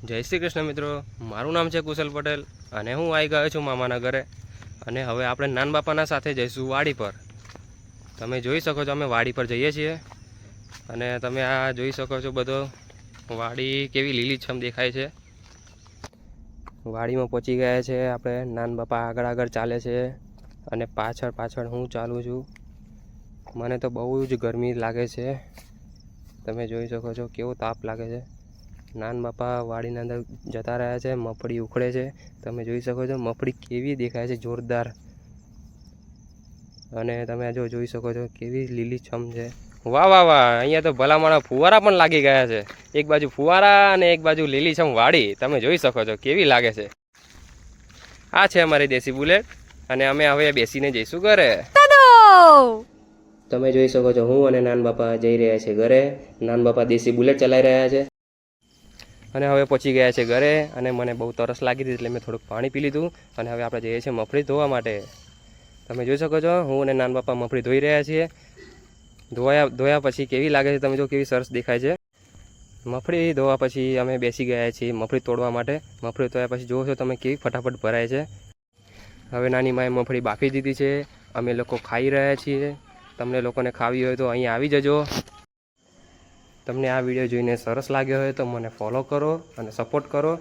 જય શ્રી કૃષ્ણ મિત્રો, મારું નામ છે કુશલ પટેલ અને હું આવી ગયો છું મામાના ઘરે. અને હવે આપણે નાન બાપાના સાથે જઈશું વાડી પર. તમે જોઈ શકો છો અમે વાડી પર જઈએ છીએ અને તમે આ જોઈ શકો છો બધો વાડી કેવી લીલીછમ દેખાય છે. વાડીમાં પહોંચી ગયા છે આપણે. નાન બાપા આગળ આગળ ચાલે છે અને પાછળ પાછળ હું ચાલું છું. મને તો બહુ જ ગરમી લાગે છે. તમે જોઈ શકો છો કેવો તાપ લાગે છે. નાન બાપા વાડીના અંદર જતા રહ્યા છે. મગફળી ઉખડે છે. તમે જોઈ શકો છો મગફળી કેવી દેખાય છે, જોરદાર. અને તમે જો જોઈ શકો છો કેવી લીલીછમ છે. વાહ વાહ વાહ, અહીંયા તો ભલામણા ફુવારા પણ લાગી ગયા છે. એક બાજુ ફુવારા અને એક બાજુ લીલીછમ વાડી. તમે જોઈ શકો છો કેવી લાગે છે. આ છે અમારી દેશી બુલેટ અને અમે હવે બેસીને જઈશું ઘરે. તમે જોઈ શકો છો હું અને નાન બાપા જઈ રહ્યા છે ઘરે. નાન બાપા દેશી બુલેટ ચલાવી રહ્યા છે અને હવે પહોંચી ગયા છે ઘરે. અને મને બહુ તરસ લાગી હતી એટલે મેં થોડુંક પાણી પી લીધું અને હવે આપણે જઈએ છીએ મગફળી ધોવા માટે. તમે જોઈ શકો છો હું અને નાન બાપા મગફળી ધોઈ રહ્યા છીએ. ધોયા પછી કેવી લાગે છે તમે જો, કેવી સરસ દેખાય છે. મગફળી ધોવા પછી અમે બેસી ગયા છીએ મગફળી તોડવા માટે. મગફળી તોડ્યા પછી જુઓ છો તમે કેવી ફટાફટ ભરાય છે. હવે નાની માએ મગફળી બાફી દીધી છે. અમે લોકો ખાઈ રહ્યા છીએ. તમને લોકોને ખાવી હોય તો અહીં આવી જજો. તમને આ વિડીયો જોઈને સરસ લાગ્યો હોય તો મને ફોલો કરો અને સપોર્ટ કરો.